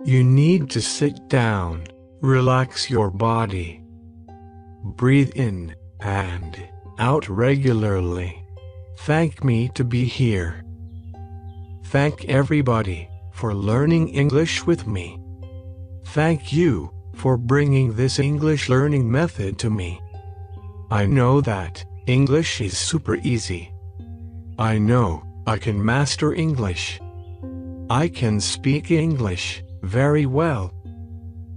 You need to sit down, relax your body. Breathe in and out regularly. Thank me to be here. Thank everybody for learning English with me. Thank you for bringing this English learning method to me. I know that English is super easy. I know I can master English. I can speak English very well.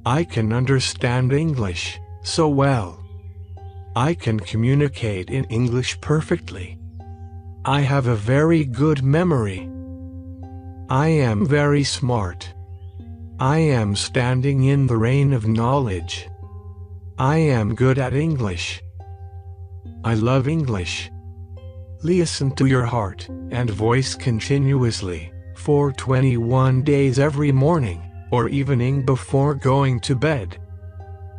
I can understand English so well. I can communicate in English perfectly. I have a very good memory. I am very smart. I am standing in the rain of knowledge. I am good at English. I love English. Listen to your heart and voice continuously for 21 days every morning or evening before going to bed.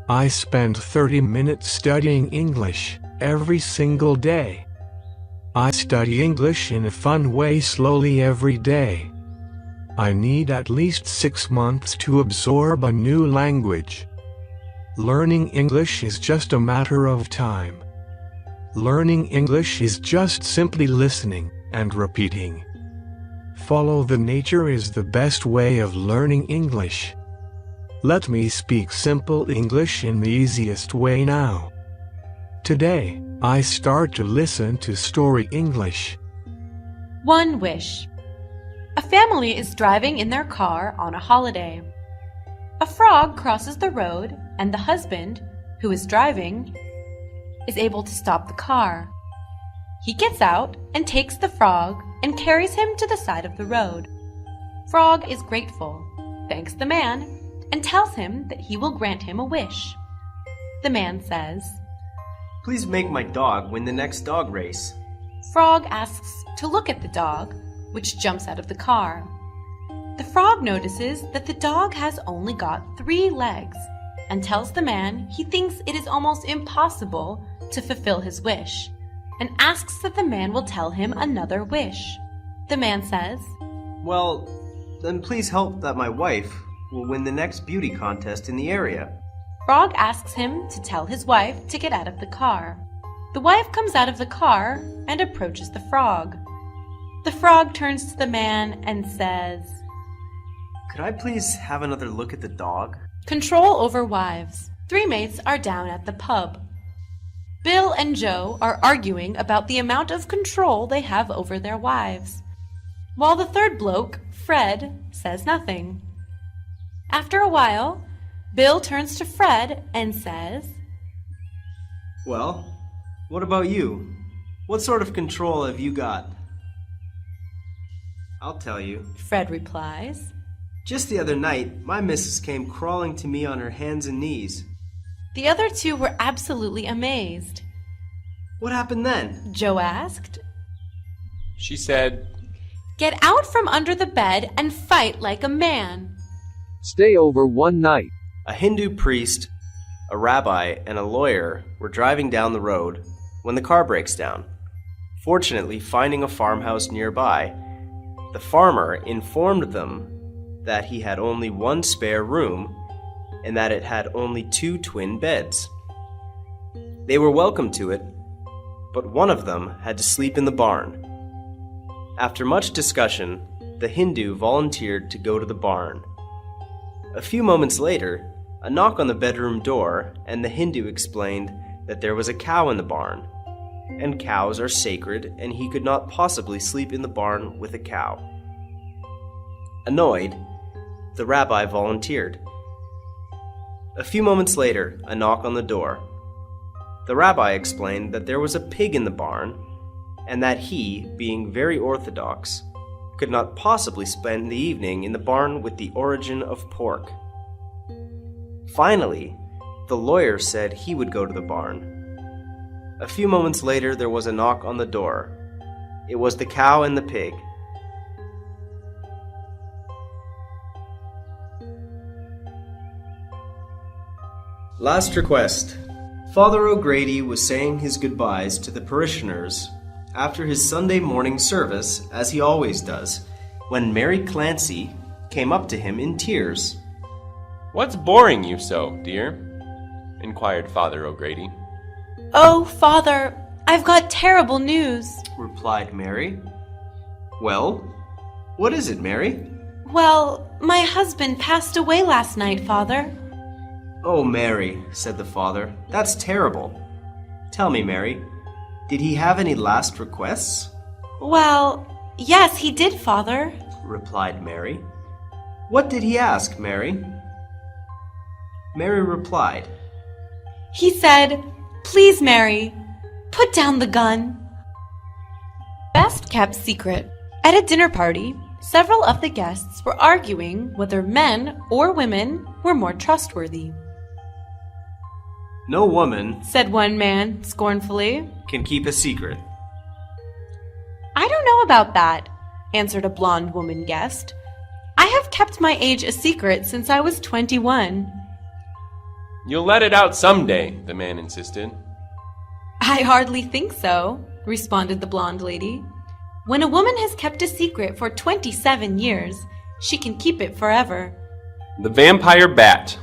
I spend 30 minutes studying English every single day. I study English in a fun way slowly every day. I need at least 6 months to absorb a new language. Learning English is just a matter of time. Learning English is just simply listening and repeating. Follow the nature is the best way of learning English. Let me speak simple English in the easiest way now. Today, I start to listen to story English. One wish. A family is driving in their car on a holiday. A frog crosses the road, and the husband, who is driving, is able to stop the car. He gets out and takes the frog and carries him to the side of the road. Frog is grateful, thanks the man, and tells him that he will grant him a wish. The man says, "Please make my dog win the next dog race." Frog asks to look at the dog, which jumps out of the car. The frog notices that the dog has only got 3 legs and tells the man he thinks it is almost impossible to fulfill his wish, and asks that the man will tell him another wish. The man says, "Well, then please help that my wife will win the next beauty contest in the area." Frog asks him to tell his wife to get out of the car. The wife comes out of the car and approaches the frog. The frog turns to the man and says, "Could I please have another look at the dog?" Control over wives. 3 mates are down at the pub. Bill and Joe are arguing about the amount of control they have over their wives, while the third bloke, Fred, says nothing. After a while, Bill turns to Fred and says, "Well, what about you? What sort of control have you got?" "I'll tell you." Fred replies. "Just the other night, my missus came crawling to me on her hands and knees." The other 2 were absolutely amazed. "What happened then?" Joe asked. She said, "Get out from under the bed and fight like a man." Stay over one night. A Hindu priest, a rabbi, and a lawyer were driving down the road when the car breaks down. Fortunately, finding a farmhouse nearby, the farmer informed them that he had only 1 spare room and that it had only 2 twin beds. They were welcome to it, but one of them had to sleep in the barn. After much discussion, the Hindu volunteered to go to the barn. A few moments later, a knock on the bedroom door, and the Hindu explained that there was a cow in the barn, and cows are sacred, and he could not possibly sleep in the barn with a cow. Annoyed, the rabbi volunteered. A few moments later, a knock on the door. The rabbi explained that there was a pig in the barn, and that he, being very orthodox, could not possibly spend the evening in the barn with the origin of pork. Finally, the lawyer said he would go to the barn. A few moments later, there was a knock on the door. It was the cow and the pig. Last request. Father O'Grady was saying his goodbyes to the parishioners after his Sunday morning service, as he always does, when Mary Clancy came up to him in tears What's boring you so, dear? Inquired Father O'Grady. Oh, Father, I've got terrible news. Replied Mary. Well, what is it, Mary? Well, my husband passed away last night, Father. Oh, Mary, said the father, that's terrible. Tell me, Mary, did he have any last requests? Well, yes, he did, Father. Replied Mary. What did he ask, Mary? Mary replied. He said, "Please, Mary, put down the gun." Best kept secret. At a dinner party, several of the guests were arguing whether men or women were more trustworthy. No woman, Said one man scornfully. can keep a secret. I don't know about that, answered a blonde woman guest. I have kept my age a secret since I was 21. You'll let it out someday, the man insisted. I hardly think so, responded the blonde lady. When a woman has kept a secret for 27 years, she can keep it forever. The vampire bat.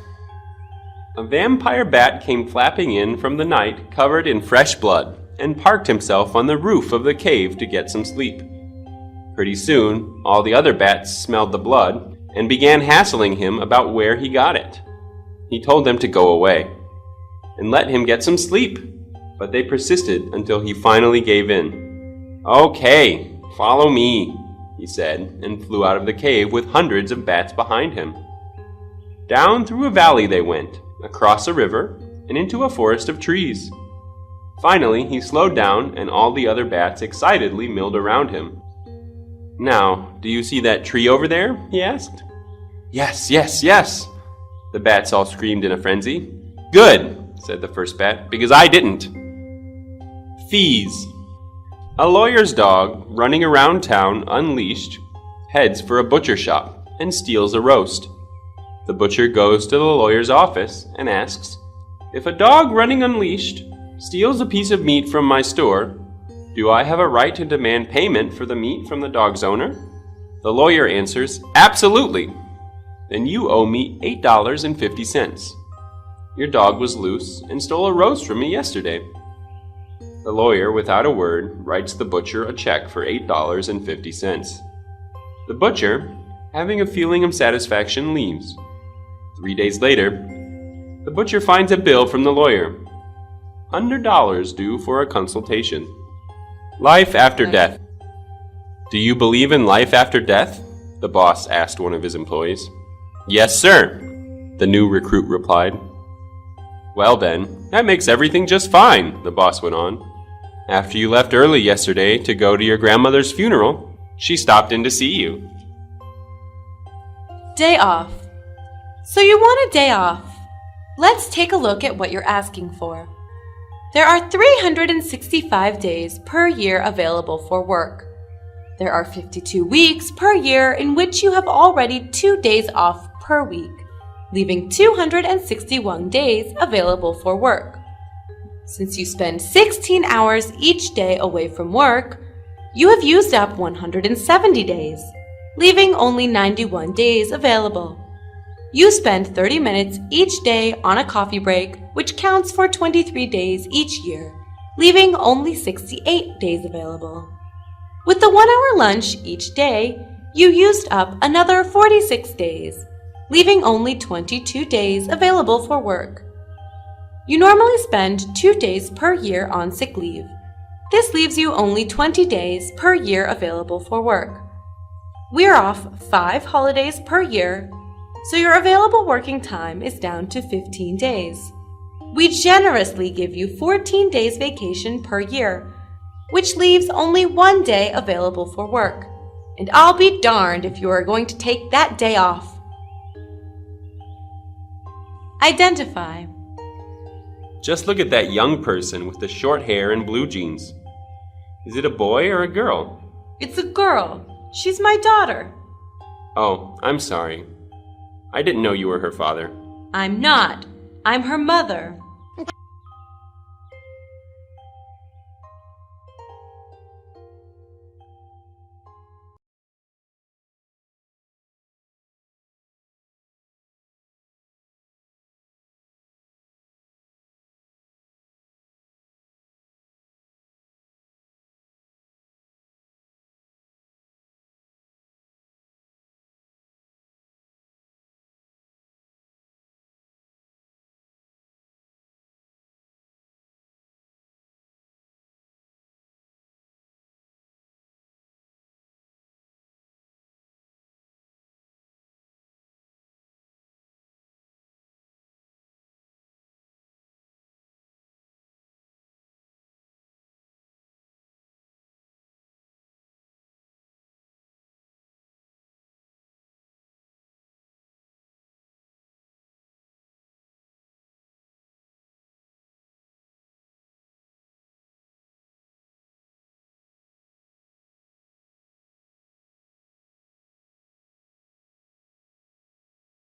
A vampire bat came flapping in from the night covered in fresh blood and parked himself on the roof of the cave to get some sleep. Pretty soon, all the other bats smelled the blood and began hassling him about where he got it. He told them to go away and let him get some sleep, but they persisted until he finally gave in. "Okay, follow me," he said, and flew out of the cave with hundreds of bats behind him. Down through a valley they went, across a river, and into a forest of trees. Finally, he slowed down, and all the other bats excitedly milled around him. "Now, do you see that tree over there?" he asked. "Yes, yes, yes!" The bats all screamed in a frenzy. "Good," said the first bat, "because I didn't." Fees. A lawyer's dog, running around town unleashed, heads for a butcher shop and steals a roast. The butcher goes to the lawyer's office and asks, "If a dog running unleashed steals a piece of meat from my store, do I have a right to demand payment for the meat from the dog's owner?" The lawyer answers, "Absolutely. Then you owe me $8.50. Your dog was loose and stole a roast from me yesterday." The lawyer, without a word, writes the butcher a check for $8.50. The butcher, having a feeling of satisfaction, leaves. 3 days later, the butcher finds a bill from the lawyer. $100 due for a consultation. Life after death. "Do you believe in life after death?" the boss asked one of his employees. "Yes, sir," the new recruit replied. "Well then, that makes everything just fine," the boss went on. "After you left early yesterday to go to your grandmother's funeral, she stopped in to see you." Day off. So you want a day off. Let's take a look at what you're asking for. There are 365 days per year available for work. There are 52 weeks per year in which you have already 2 days off per week, leaving 261 days available for work. Since you spend 16 hours each day away from work, you have used up 170 days, leaving only 91 days available. You spend 30 minutes each day on a coffee break, which counts for 23 days each year, leaving only 68 days available. With the 1-hour lunch each day, you used up another 46 days, leaving only 22 days available for work. You normally spend 2 days per year on sick leave. This leaves you only 20 days per year available for work. We're off 5 holidays per year, so your available working time is down to 15 days. We generously give you 14 days vacation per year, which leaves only 1 day available for work. And I'll be darned if you are going to take that day off. Identify. Just look at that young person with the short hair and blue jeans. Is it a boy or a girl? It's a girl. She's my daughter. Oh, I'm sorry. I didn't know you were her father. I'm not. I'm her mother.